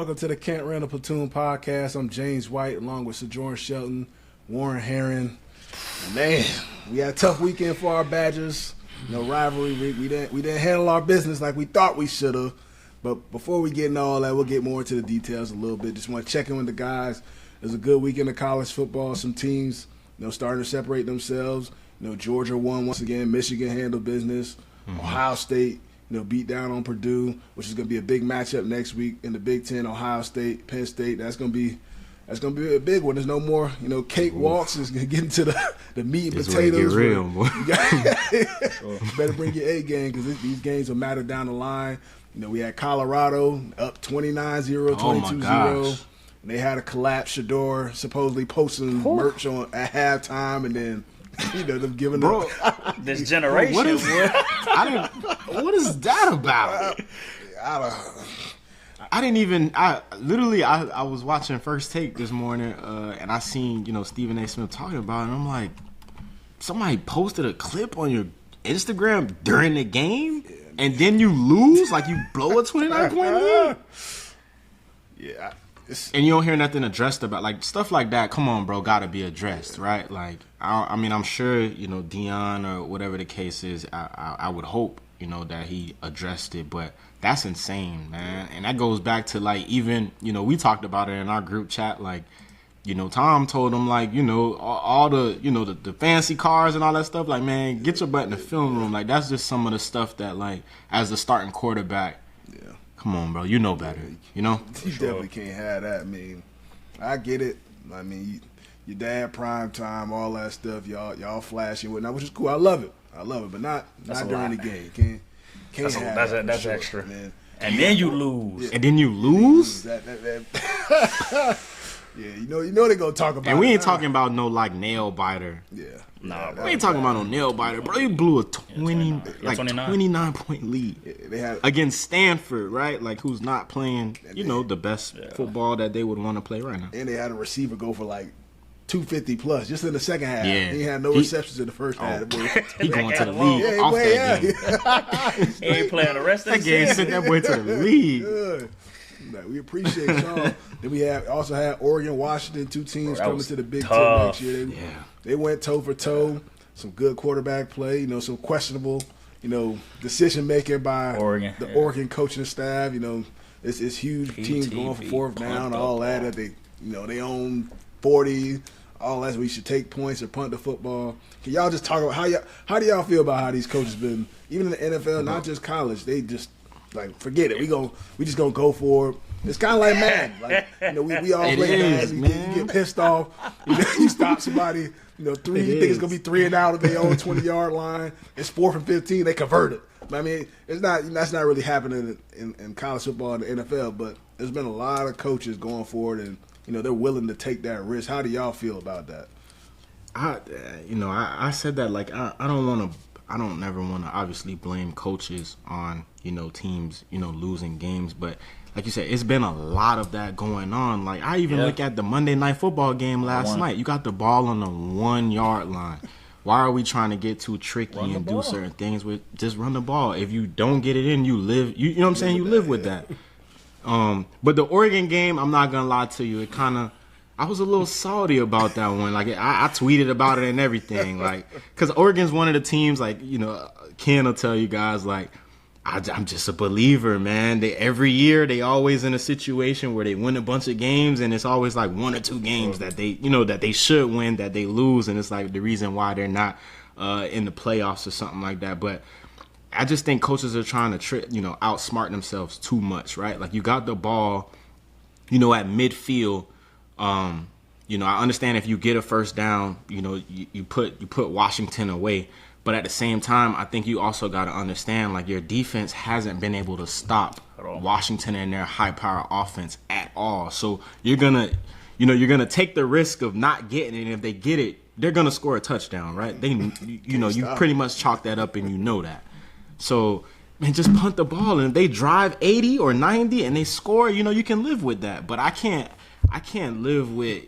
Welcome to the Randall Platoon podcast. I'm James White, along with Sojourn Shelton, Warren Herron. Man, we had a tough weekend for our Badgers. Rivalry week. We didn't handle our business like we thought we should have. But before we get into all that, we'll get more into the details a little bit. Just want to check in with the guys. It was a good weekend of college football. Some teams, starting to separate themselves. Georgia won once again. Michigan handled business. Ohio State, beat down on Purdue, which is going to be a big matchup next week in the Big Ten. Ohio State, Penn State. That's going to be a big one. There's no more, cakewalks. It's going to get into the meat and potatoes. Get real, boy. Better bring your A game because these games will matter down the line. We had Colorado up 29-0, 22-0. And they had a collapse. Shador supposedly posting merch at halftime, and then them giving up. This generation. What is that about? I was watching First Take this morning, and I seen Stephen A. Smith talking about it, and I'm like, somebody posted a clip on your Instagram during the game, and then you lose, like you blow a 29-point lead. Yeah. And you don't hear nothing addressed about, like, stuff like that. Come on, bro, gotta be addressed, right? Like, I'm sure, Dion or whatever the case is, I would hope, that he addressed it, but that's insane, man. And that goes back to, like, even, we talked about it in our group chat, like, Tom told him, like, all the, the fancy cars and all that stuff, like, man, get your butt in the film room. Like, that's just some of the stuff that, like, as the starting quarterback, come on, bro. You know better. You definitely can't have that. I mean, I get it. I mean, your dad, prime time, all that stuff. Y'all flashing whatnot, which is cool. I love it, but not during the game. Can't have that's sure, extra. Man. And then you lose. And then you lose. Yeah, they're gonna talk about. And we ain't talking about no like nail biter. Yeah. Nah, we ain't talking about no nail biter, bro. You blew a 29-point lead against Stanford, right? Like, who's not playing, the best football that they would want to play right now. And they had a receiver go for like 250 plus just in the second half. Yeah. He had no receptions in the first half. He going to the league off that game. He ain't playing the rest of the game. Sent that boy to the league. Good. We appreciate y'all. Then we also had Oregon, Washington, two teams coming to the Big Ten next year. They went toe for toe. Some good quarterback play. Some questionable, decision making by the Oregon coaching staff. It's huge teams going for fourth down, all that they, they own 40. All that, we should take points or punt the football. Can y'all just talk about how do y'all feel about how these coaches been, even in the NFL, not just college, they just like forget it. We just gonna go for it. It's kind of like Madden. Like, we all play Madden. You get pissed off. You stop somebody. You think it's gonna be 3 and out if they own 20-yard line. It's 4th and 15. They convert it. I mean, it's not. That's not really happening in college football and the NFL. But there's been a lot of coaches going for it, and they're willing to take that risk. How do y'all feel about that? I said that, like, I don't never want to obviously blame coaches on, teams, losing games. But like you said, it's been a lot of that going on. Like, I even look at the Monday Night Football game last night. You got the ball on the 1-yard line. Why are we trying to get too tricky and do certain things with just run the ball? If you don't get it in, you live. You know what I'm saying? You live with that. But the Oregon game, I'm not gonna lie to you. I was a little salty about that one. Like, I tweeted about it and everything. Like, because Oregon's one of the teams. Like, Ken will tell you guys, like, I'm just a believer, man. Every year they always in a situation where they win a bunch of games, and it's always like 1 or 2 games that they, that they should win, that they lose, and it's like the reason why they're not in the playoffs or something like that. But I just think coaches are trying to outsmart themselves too much, right? Like, you got the ball, at midfield. I understand if you get a first down, you put Washington away. But at the same time, I think you also got to understand, like, your defense hasn't been able to stop Washington and their high-power offense at all. So you're gonna take the risk of not getting it. And if they get it, they're gonna score a touchdown, right? You pretty much chalk that up, and you know that. So, man, just punt the ball, and if they drive 80 or 90 and they score, you can live with that. But I can't live with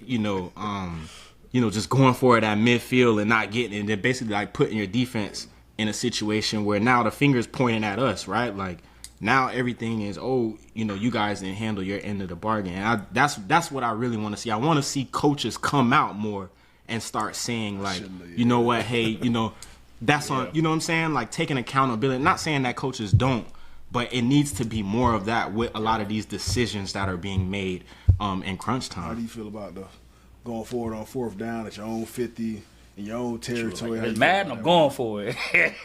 just going for it at midfield and not getting it, and then basically like putting your defense in a situation where now the finger's pointing at us, right? Like, Now everything is, you guys didn't handle your end of the bargain. And that's what I really want to see. I want to see coaches come out more and start saying, like, you know what, hey, that's on, you know what I'm saying? Like, taking accountability. Not saying that coaches don't, but it needs to be more of that with a lot of these decisions that are being made in crunch time. How do you feel about going forward on 4th down at your own 50 in your own territory? Like, it's mad and I'm going for it.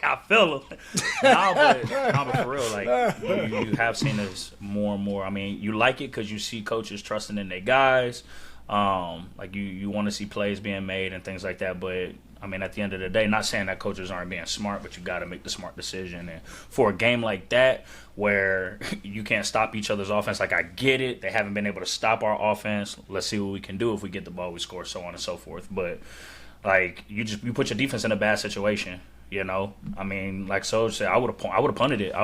I feel it. but for real, like, you have seen this more and more. I mean, you like it because you see coaches trusting in their guys. Like, you want to see plays being made and things like that. But, I mean, at the end of the day, not saying that coaches aren't being smart, but you got to make the smart decision. And for a game like that where you can't stop each other's offense, like, I get it. They haven't been able to stop our offense. Let's see what we can do. If we get the ball, we score, so on and so forth. But, like, you put your defense in a bad situation, I mean, like Soj said, I would have punted it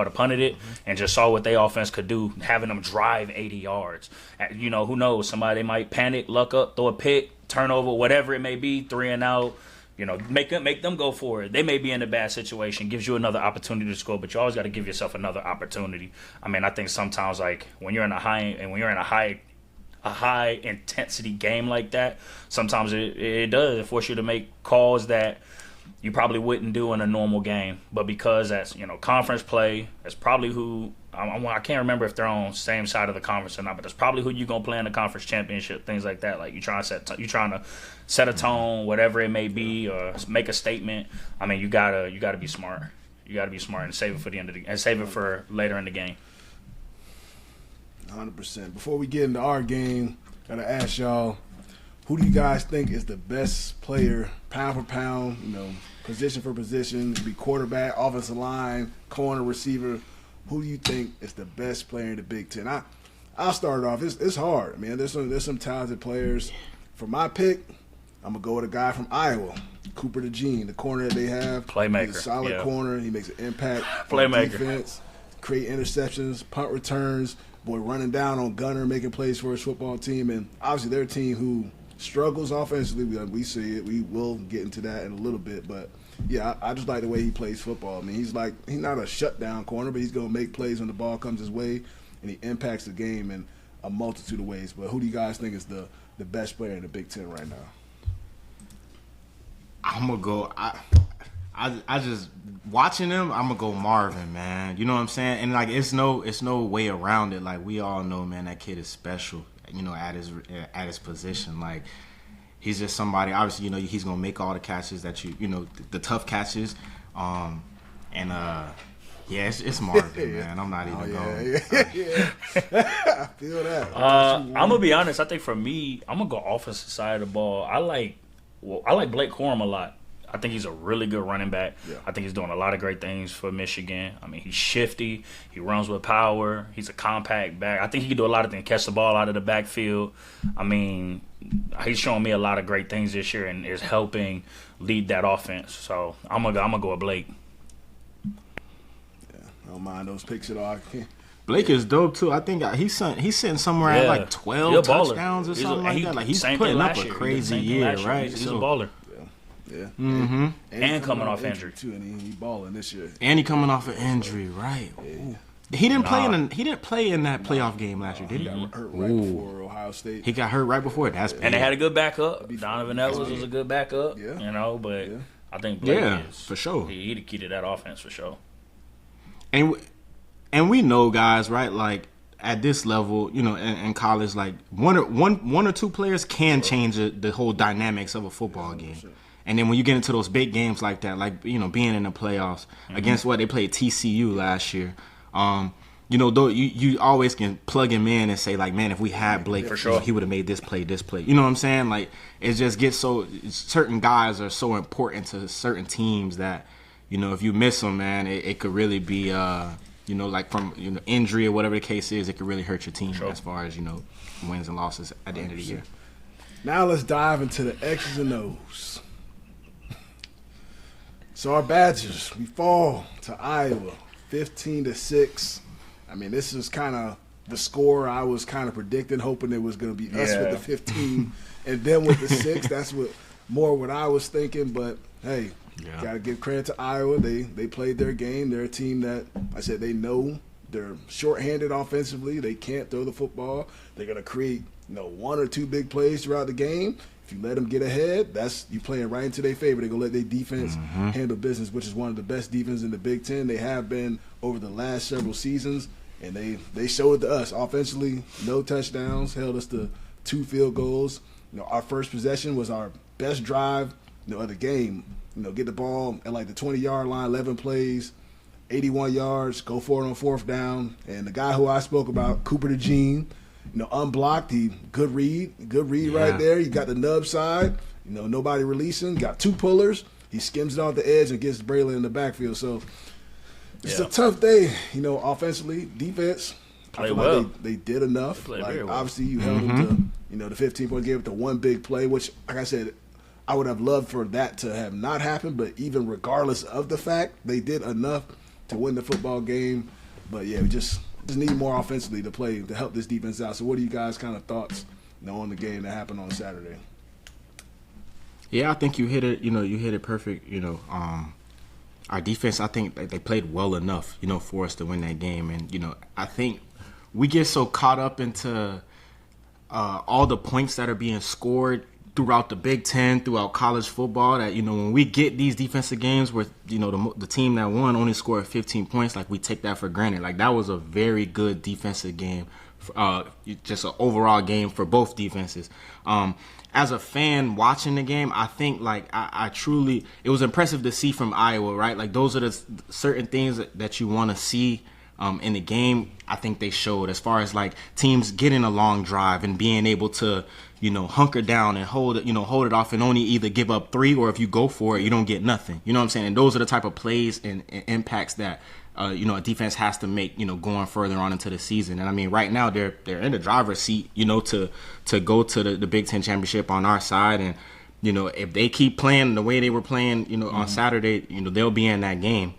and just saw what their offense could do, having them drive 80 yards. Who knows? Somebody might panic, luck up, throw a pick, turnover, whatever it may be, 3 and out. Make them go for it. They may be in a bad situation, gives you another opportunity to score, but you always got to give yourself another opportunity. I mean, I think sometimes, like, when you're in a high intensity game like that, sometimes it does force you to make calls that you probably wouldn't do in a normal game. But because that's conference play, that's probably who I can't remember if they're on the same side of the conference or not, but that's probably who you're gonna play in the conference championship, things like that. Like, you're trying to set a tone, whatever it may be, or make a statement. I mean, you gotta be smart. You gotta be smart and save it for the end of and save it for later in the game. 100%. Before we get into our game, gotta ask y'all, who do you guys think is the best player, pound for pound, position for position? It could be quarterback, offensive line, corner, receiver. Who do you think is the best player in the Big Ten? I'll start it off. It's hard, man. There's some talented players. For my pick, I'm gonna go with a guy from Iowa, Cooper DeJean, the corner that they have. Playmaker. He's a solid corner. He makes an impact. Playmaker. Defense, create interceptions, punt returns. Boy, running down on Gunner, making plays for his football team, and obviously their team who struggles offensively. We see it. We will get into that in a little bit, but yeah, I just like the way he plays football. I mean, he's not a shutdown corner, but he's going to make plays when the ball comes his way, and he impacts the game in a multitude of ways. But who do you guys think is the best player in the Big Ten right now? I'm gonna go. I just watching him. I'm gonna go Marvin, man. You know what I'm saying? And like, it's no way around it. Like, we all know, man, that kid is special. At his position, like, he's just somebody. Obviously, he's gonna make all the catches that the tough catches. It's Marvin, man. I'm not even going. Yeah. I feel that. I'm gonna be honest. I think for me, I'm gonna go offensive side of the ball. I like Blake Corum a lot. I think he's a really good running back. Yeah. I think he's doing a lot of great things for Michigan. I mean, he's shifty. He runs with power. He's a compact back. I think he can do a lot of things, catch the ball out of the backfield. I mean, he's showing me a lot of great things this year and is helping lead that offense. So I'm gonna go with Blake. Yeah, I don't mind those picks at all. Blake is dope too. I think he's sitting somewhere at like 12 touchdowns or something like that. Like, he's putting up a crazy year, right? He's a baller. Yeah. Mm-hmm. And coming off injury too, and he balling this year. And he coming off an injury, right? Yeah. He didn't play in that playoff game last year, did he? He got hurt right before Ohio State. He got hurt right before. That's bad. And they had a good backup. Donovan Edwards was a good backup. Yeah. But I think Blake is for sure. He the key to that offense for sure. And we know, guys, right? Like, at this level, in college, like one or two players can change the whole dynamics of a football game. Sure. And then when you get into those big games like that, like, being in the playoffs against what they played TCU last year, though you always can plug him in and say, like, man, if we had Blake, for sure, he would have made this play. You know what I'm saying? Like, it just gets certain guys are so important to certain teams that, if you miss them, man, it could really be, like from injury or whatever the case is, it could really hurt your team as far as, wins and losses at the end of the year. Now let's dive into the X's and O's. So our Badgers, we fall to Iowa, 15-6. I mean, this is kind of the score I was kind of predicting, hoping it was going to be us with the 15 and them with the 6. That's what I was thinking. But hey, got to give credit to Iowa. They played their game. They're a team that I said they know they're shorthanded offensively. They can't throw the football. They're going to create, one or two big plays throughout the game. If you let them get ahead, that's you playing right into their favor. They're going to let their defense handle business, which is one of the best defenses in the Big Ten. They have been over the last several seasons, and they showed it to us. Offensively, no touchdowns, held us to 2 field goals. Our first possession was our best drive of the game. Get the ball at like the 20-yard line, 11 plays, 81 yards, go for it on 4th down. And the guy who I spoke about, Cooper DeJean, unblocked. Good read right there. You got the nub side. Nobody releasing. Got 2 pullers. He skims it off the edge and gets Braylon in the backfield. So it's a tough day. Offensively, defense. I feel like they did enough. Obviously, you held them to the 15-point game with the one big play, which, like I said, I would have loved for that to have not happened. But even regardless of the fact, they did enough to win the football game. But yeah, we just need more offensively to play to help this defense out. So what are you guys' kind of thoughts on the game that happened on Saturday? Yeah, I think you hit it. You hit it perfect. Our defense, I think they played well enough, for us to win that game. And I think we get so caught up into all the points that are being scored throughout the Big Ten, throughout college football, that when we get these defensive games where the team that won only scored 15 points, like we take that for granted. Like that was a very good defensive game, just an overall game for both defenses. As a fan watching the game, I think like I truly, it was impressive to see from Iowa, right? Like those are the certain things that you want to see in the game. I think they showed, as far as like teams getting a long drive and being able to hunker down and hold it off and only either give up 3, or if you go for it, you don't get nothing. You know what I'm saying? And those are the type of plays and impacts that a defense has to make, going further on into the season. And I mean, right now they're in the driver's seat, to go to the Big Ten championship on our side. And if they keep playing the way they were playing, on Saturday, they'll be in that game.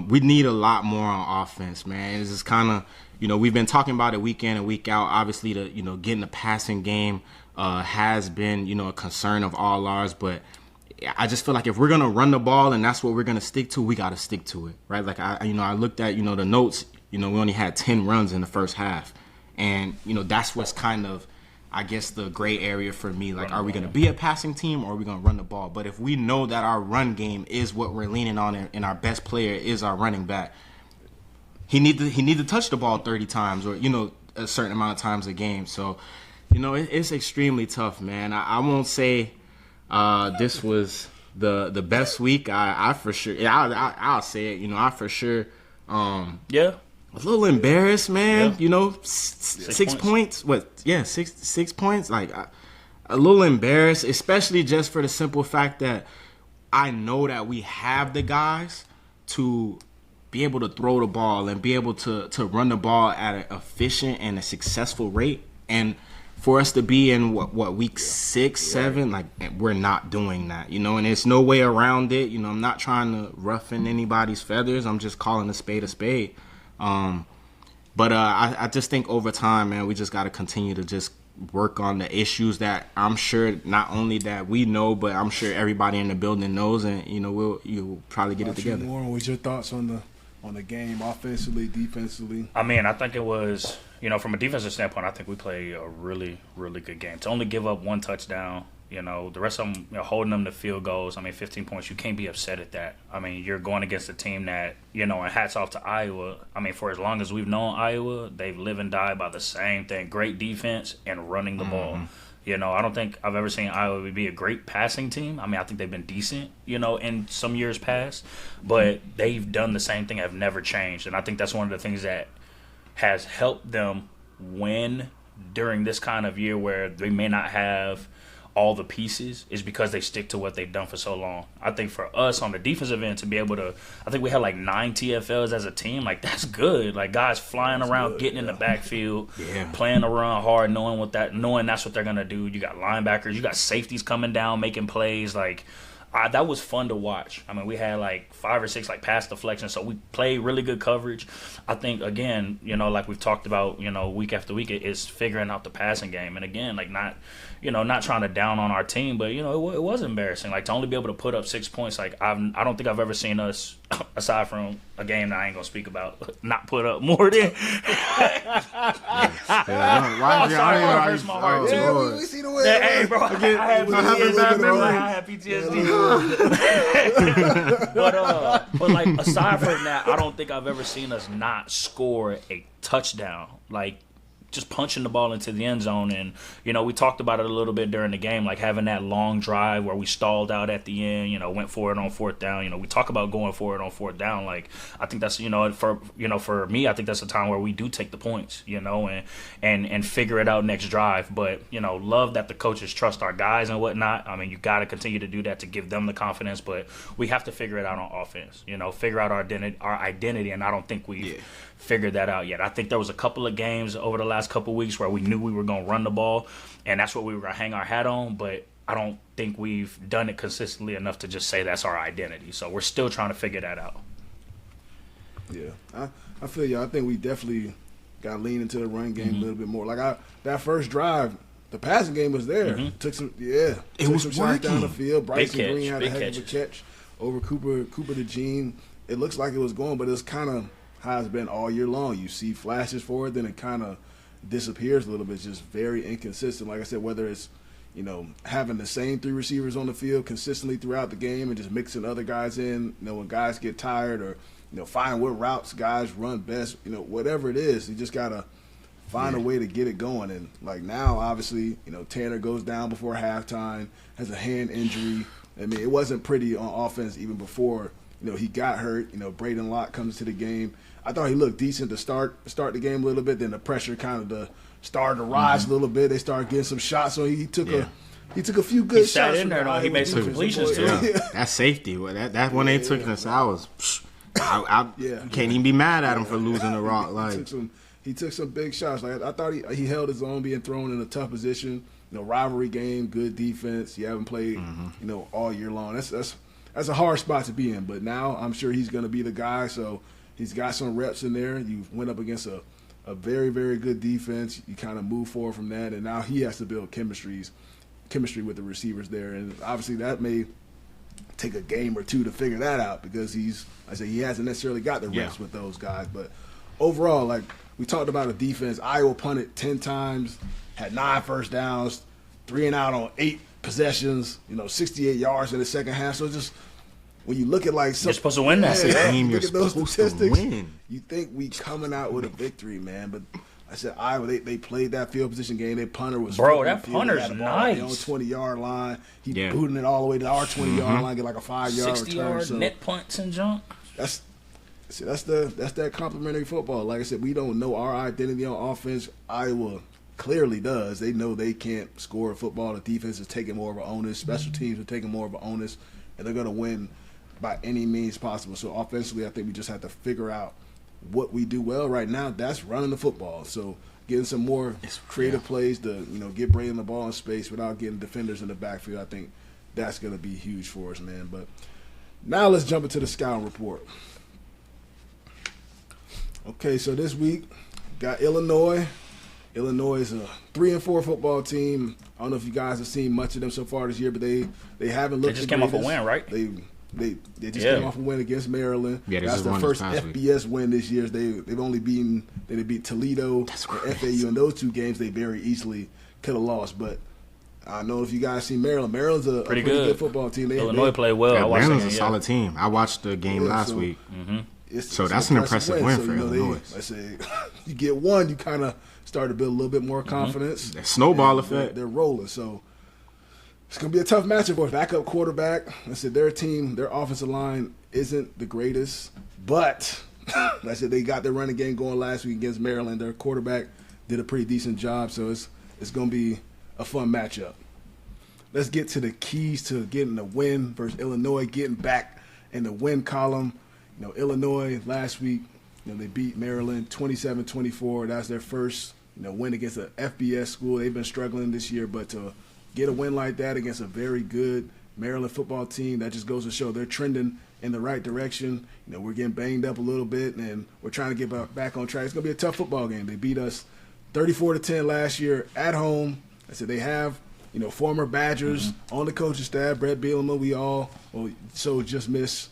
We need a lot more on offense, man. This is kind of, we've been talking about it week in and week out. Obviously, getting the passing game has been, a concern of all ours. But I just feel like if we're going to run the ball and that's what we're going to stick to, we got to stick to it, right? Like, I looked at, the notes, we only had 10 runs in the first half. And, that's what's kind of, I guess, the gray area for me. Like, are we going to be a passing team or are we going to run the ball? But if we know that our run game is what we're leaning on and our best player is our running back, he need to touch the ball 30 times or, a certain amount of times a game. So, it's extremely tough, man. I won't say this was the best week. I for sure, I'll say it. I for sure, yeah. A little embarrassed, man. Yeah. 6 points. What? Yeah, 6 points. Like a little embarrassed, especially just for the simple fact that I know that we have the guys to be able to throw the ball and be able to run the ball at an efficient and a successful rate. And for us to be in what week 6, 7, like we're not doing that, and there's no way around it. I'm not trying to roughen anybody's feathers. I'm just calling a spade a spade. But I just think over time, man, we just got to continue to just work on the issues that I'm sure not only that we know, but I'm sure everybody in the building knows, and you'll probably get it together. Warren, what's your thoughts on the game, offensively, defensively? I mean, I think it was, from a defensive standpoint, I think we played a really, really good game. To only give up 1 touchdown, the rest of them, holding them to field goals. I mean, 15 points, you can't be upset at that. I mean, you're going against a team that, and hats off to Iowa. I mean, for as long as we've known Iowa, they've live and die by the same thing: great defense and running the ball. I don't think I've ever seen Iowa be a great passing team. I mean, I think they've been decent, in some years past, but they've done the same thing, have never changed. And I think that's one of the things that has helped them win during this kind of year where they may not have all the pieces, is because they stick to what they've done for so long. I think for us on the defensive end to be able to, I think we had like 9 TFLs as a team. Like, that's good. Like, guys flying around, getting in the backfield, playing the run hard, knowing that's what they're gonna do. You got linebackers, you got safeties coming down, making plays. Like, that was fun to watch. I mean, we had like 5 or 6 like pass deflections, so we played really good coverage. I think again, like we've talked about, week after week, is figuring out the passing game. And again, like not trying to down on our team, but it was embarrassing. Like to only be able to put up 6 points, like I don't think I've ever seen us, aside from a game that I ain't gonna speak about, not put up more than. Why hurts my heart too? Yeah, we see the way. Hey, bro, I had PTSD. But like aside from that, I don't think I've ever seen us not score a touchdown. Like just punching the ball into the end zone. And, we talked about it a little bit during the game, like having that long drive where we stalled out at the end, went for it on fourth down. We talk about going for it on fourth down. Like, I think that's, for me, I think that's a time where we do take the points, and figure it out next drive. But, love that the coaches trust our guys and whatnot. I mean, you got to continue to do that to give them the confidence, but we have to figure it out on offense, figure out our identity. And I don't think we've figured that out yet. I think there was a couple of games over the last couple of weeks where we knew we were going to run the ball, and that's what we were going to hang our hat on, but I don't think we've done it consistently enough to just say that's our identity. So we're still trying to figure that out. Yeah, I feel you. I think we definitely got to lean into the run game a little bit more. Like that first drive, the passing game was there. Took some shots down the field. Bryson Green had a heck of a catch over Cooper DeJean. It looks like it was going, but it's kind of how it's been all year long. You see flashes for it, then it kind of disappears a little bit. It's just very inconsistent. Like I said, whether it's having the same 3 receivers on the field consistently throughout the game and just mixing other guys in, when guys get tired, or find what routes guys run best, whatever it is, you just gotta find a way to get it going. And like now, obviously, Tanner goes down before halftime, has a hand injury. I mean, it wasn't pretty on offense even before he got hurt. Braden Locke comes to the game. I thought he looked decent to start the game a little bit. Then the pressure kind of started to rise a little bit. They started getting some shots. So he took a few good shots. In there, he made some completions too. That's safety. That one they took in the hours. I can't even be mad at him for losing the rock. Like he took some big shots. Like I thought he held his own, being thrown in a tough position. Rivalry game, good defense. You haven't played all year long. That's a hard spot to be in. But now I'm sure he's going to be the guy. So he's got some reps in there. You went up against a very, very good defense. You kind of move forward from that, and now he has to build chemistry with the receivers there. And obviously that may take a game or two to figure that out, because he hasn't necessarily got the reps with those guys. But overall, like we talked about a defense, Iowa punted 10 times, had 9 first downs, 3 and out on 8 possessions, 68 yards in the second half. So just when you look at like you're supposed to win that game, look at those statistics, you think we coming out with a victory, man. But I said Iowa, they played that field position game. Their punter was that punter's nice. On the 20-yard line, he booted it all the way to our 20-yard line, get like a 5-yard 60-yard return. net punts and jump. That's that complimentary football. Like I said, we don't know our identity on offense. Iowa clearly does. They know they can't score a football. The defense is taking more of an onus. Special teams are taking more of an onus, and they're going to win by any means possible. So offensively, I think we just have to figure out what we do well right now. That's running the football. So getting some more creative plays to get Braden the ball in space without getting defenders in the backfield, I think that's going to be huge for us, man. But now let's jump into the scouting report. Okay, so this week got Illinois. Illinois is a 3-4 football team. I don't know if you guys have seen much of them so far this year, but they haven't looked. They just came off a win, right? They just came off a win against Maryland. Yeah, that's their first FBS win this year. They've only beaten. They beat Toledo and FAU in those 2 games. They very easily could have lost, but I don't know if you guys see Maryland. Maryland's a pretty good football team. Illinois played well. Yeah, Maryland's a solid team. I watched the game last week. So that's an impressive win for Illinois. Let's say you get one, you kind of start to build a little bit more confidence. That snowball effect. They're rolling. So it's going to be a tough matchup for backup quarterback. I said their team, their offensive line isn't the greatest, but I said they got their running game going last week against Maryland. Their quarterback did a pretty decent job, so it's going to be a fun matchup. Let's get to the keys to getting a win versus Illinois, getting back in the win column. Illinois last week, they beat Maryland 27-24. That's their first, win against an FBS school. They've been struggling this year, but to get a win like that against a very good Maryland football team. That just goes to show they're trending in the right direction. We're getting banged up a little bit, and we're trying to get back on track. It's going to be a tough football game. They beat us 34-10 last year at home. I said they have, former Badgers on the coaching staff. Brett Bielema, just miss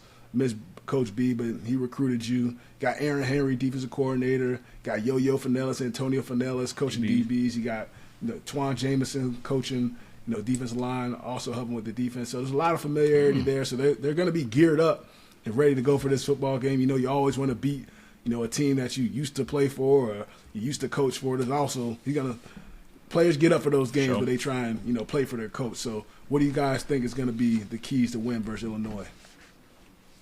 Coach B, but he recruited you. Got Aaron Henry, defensive coordinator. Got Yo-Yo Finellis, Antonio Finellis coaching DBs. You got Twan Jameson coaching, defensive line, also helping with the defense. So there's a lot of familiarity there. So they're going to be geared up and ready to go for this football game. You always want to beat, a team that you used to play for or you used to coach for. There's also players get up for those games where they try and play for their coach. So what do you guys think is going to be the keys to win versus Illinois?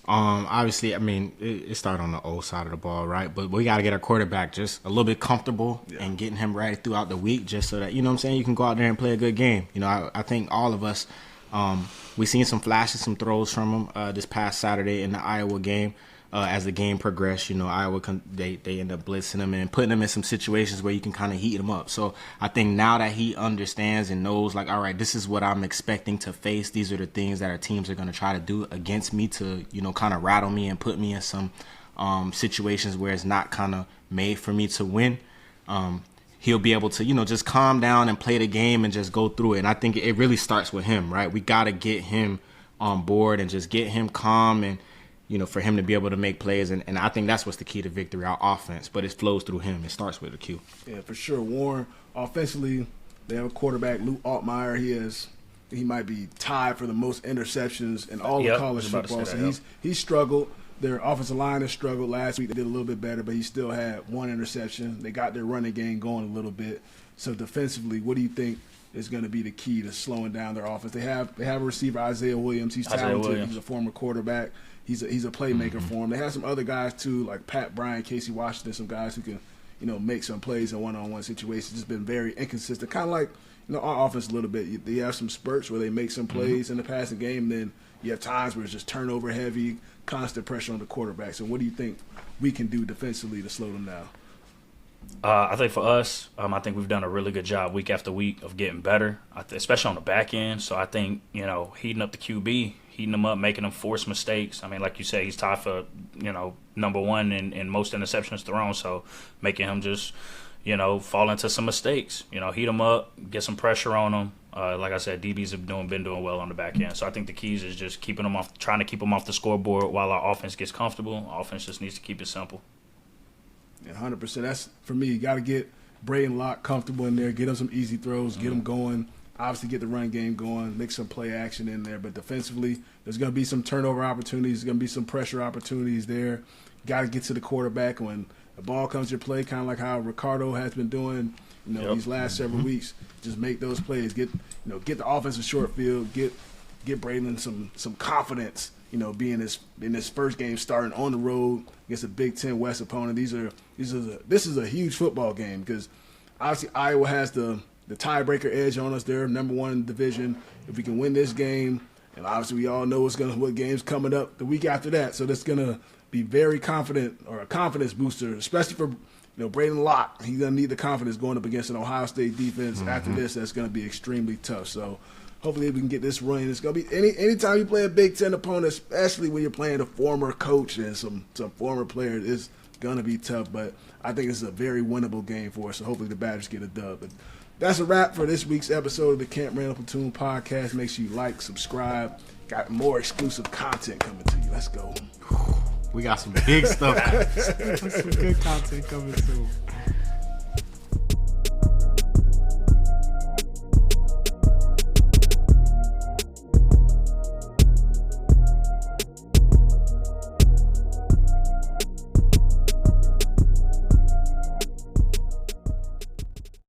Obviously, it started on the old side of the ball, right? But we got to get our quarterback just a little bit comfortable and getting him ready throughout the week just so that, you can go out there and play a good game. I think all of us, we seen some flashes, some throws from him this past Saturday in the Iowa game. As the game progressed, Iowa, they end up blitzing him and putting him in some situations where you can kind of heat him up. So I think now that he understands and knows, like, all right, this is what I'm expecting to face. These are the things that our teams are going to try to do against me to, kind of rattle me and put me in some situations where it's not kind of made for me to win. He'll be able to, just calm down and play the game and just go through it. And I think it really starts with him, right? We got to get him on board and just get him calm and, for him to be able to make plays. And I think that's what's the key to victory, our offense. But it flows through him. It starts with a Q. Yeah, for sure. Warren, offensively, they have a quarterback, Luke Altmaier. He might be tied for the most interceptions in all of college football. So he's struggled. Their offensive line has struggled. Last week they did a little bit better, but he still had one interception. They got their running game going a little bit. So defensively, what do you think is going to be the key to slowing down their offense? They have a receiver, Isaiah Williams. He's talented. He's a former quarterback. He's a playmaker for them. They have some other guys too, like Pat Bryant, Casey Washington, some guys who can, make some plays in one-on-one situations. Just been very inconsistent, kind of like our offense a little bit. They have some spurts where they make some plays in the passing game, and then you have times where it's just turnover heavy, constant pressure on the quarterback. So what do you think we can do defensively to slow them down? I think for us, I think we've done a really good job week after week of getting better, especially on the back end. So I think, heating up the QB, heating them up, making them force mistakes. Like you say, he's tied for, number one in most interceptions thrown. So making him just, fall into some mistakes. Heat them up, get some pressure on them. Like I said, DBs have been doing well on the back end. So I think the keys is just trying to keep them off the scoreboard while our offense gets comfortable. Offense just needs to keep it simple. Yeah, 100%. That's, for me, you got to get Braden Locke comfortable in there, get him some easy throws, get him going, obviously get the run game going, make some play action in there. But defensively, there's going to be some turnover opportunities. There's going to be some pressure opportunities there. Got to get to the quarterback when the ball comes to your play, kind of like how Ricardo has been doing these last several weeks. Just make those plays. Get the offense a short field, get Braden some confidence, being in this first game starting on the road against a Big Ten West opponent. This is a huge football game because obviously Iowa has the tiebreaker edge on us. They're number one in the division. If we can win this game, and obviously we all know what game's coming up the week after that. So that's gonna be very confident, or a confidence booster, especially for Braden Locke. He's gonna need the confidence going up against an Ohio State defense after this. That's gonna be extremely tough. So hopefully we can get this running. It's gonna be anytime you play a Big Ten opponent, especially when you're playing a former coach and some former players, it's gonna be tough. But I think it's a very winnable game for us. So hopefully the Badgers get a dub. But that's a wrap for this week's episode of the Camp Randall Platoon podcast. Make sure you like, subscribe. Got more exclusive content coming to you. Let's go. We got some big stuff. Some good content coming soon.